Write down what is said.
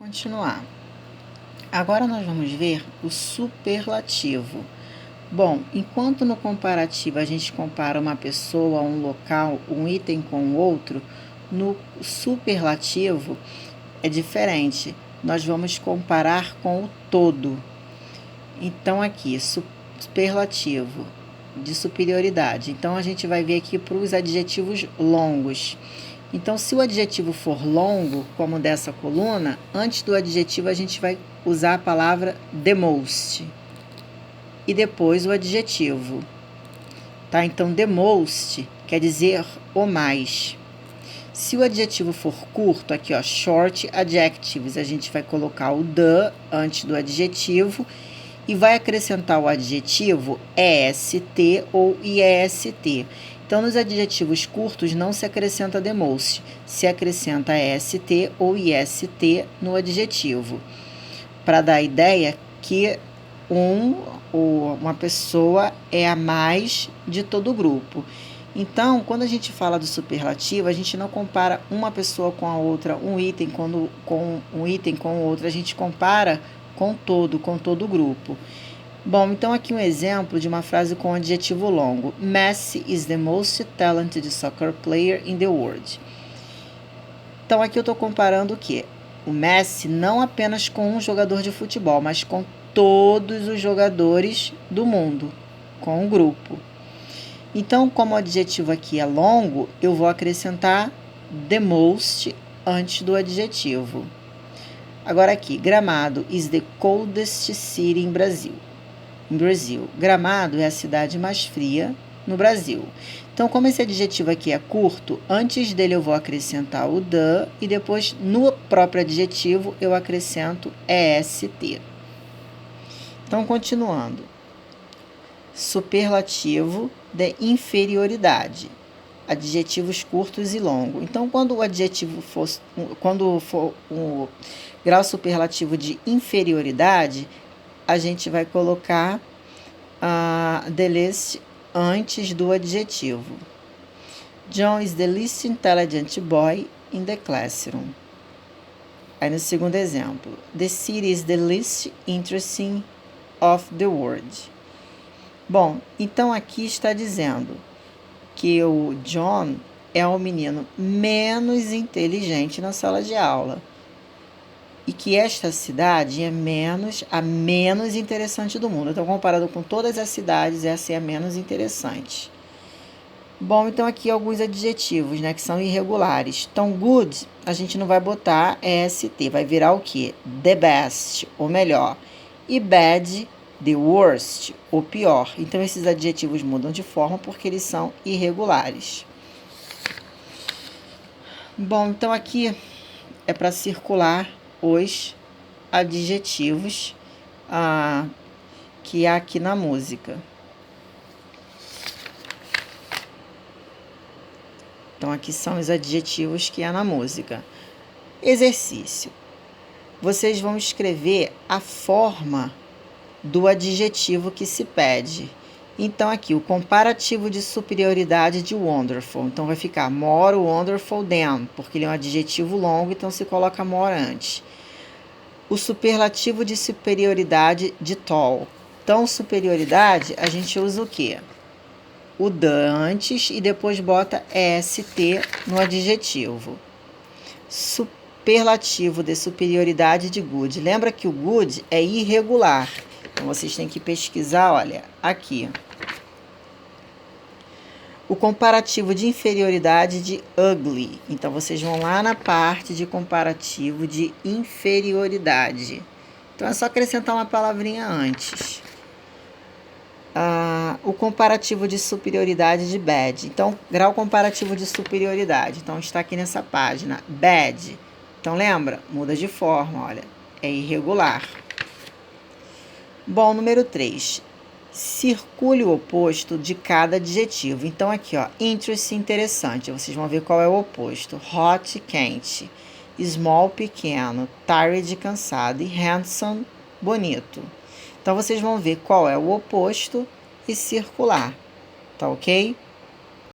Continuar. Agora nós vamos ver o superlativo. Bom, enquanto no comparativo a gente compara uma pessoa, um local, um item com o outro, no superlativo é diferente. Nós vamos comparar com o todo. Então, aqui, superlativo de superioridade. Então, a gente vai ver aqui para os adjetivos longos. Então, se o adjetivo for longo, como dessa coluna, antes do adjetivo a gente vai usar a palavra the most. E depois o adjetivo. Tá? Então, the most quer dizer o mais. Se o adjetivo for curto, aqui ó, short adjectives, a gente vai colocar o the antes do adjetivo e vai acrescentar o adjetivo est ou iest. Então, nos adjetivos curtos não se acrescenta the most, se acrescenta est ou ist no adjetivo, para dar a ideia que uma pessoa é a mais de todo o grupo. Então, quando a gente fala do superlativo, a gente não compara uma pessoa com a outra, um item com um item com o outro, a gente compara com todo o grupo. Bom, então aqui um exemplo de uma frase com adjetivo longo. Messi is the most talented soccer player in the world. Então aqui eu estou comparando o quê? O Messi não apenas com um jogador de futebol, mas com todos os jogadores do mundo, com um grupo. Então, como o adjetivo aqui é longo, eu vou acrescentar the most antes do adjetivo. Agora aqui, Gramado is the coldest city in Brazil. Gramado é a cidade mais fria no Brasil. Então, como esse adjetivo aqui é curto, antes dele eu vou acrescentar o the e depois no próprio adjetivo eu acrescento est. Então, continuando. Superlativo de inferioridade. Adjetivos curtos e longos. Então, quando for o grau superlativo de inferioridade, a gente vai colocar the least antes do adjetivo. John is the least intelligent boy in the classroom. Aí no segundo exemplo, the city is the least interesting of the world. Bom, então aqui está dizendo que o John é o menino menos inteligente na sala de aula e que esta cidade é a menos interessante do mundo. Então, comparado com todas as cidades, essa é a menos interessante. Bom, então aqui alguns adjetivos, né, que são irregulares. Então, good, a gente não vai botar est, vai virar o quê? The best, o melhor. E bad, the worst, o pior. Então, esses adjetivos mudam de forma porque eles são irregulares. Bom, então aqui é para circular os adjetivos que há aqui na música. Então, aqui são os adjetivos que há na música. Exercício. Vocês vão escrever a forma do adjetivo que se pede. Então, aqui, o comparativo de superioridade de wonderful. Então, vai ficar more wonderful than, porque ele é um adjetivo longo, então se coloca more antes. O superlativo de superioridade de tall. Então, superioridade, a gente usa o quê? O the antes e depois bota est no adjetivo. Superlativo de superioridade de good. Lembra que o good é irregular. Então, vocês têm que pesquisar, olha, aqui. O comparativo de inferioridade de ugly. Então, vocês vão lá na parte de comparativo de inferioridade. Então, é só acrescentar uma palavrinha antes. O comparativo de superioridade de bad. Então, grau comparativo de superioridade. Então, está aqui nessa página. Bad. Então, lembra? Muda de forma, olha. É irregular. Bom, número 3. Circule o oposto de cada adjetivo. Então, aqui, ó, interesting, interessante. Vocês vão ver qual é o oposto. Hot, quente. Small, pequeno. Tired, cansado. E handsome, bonito. Então, vocês vão ver qual é o oposto e circular. Tá ok?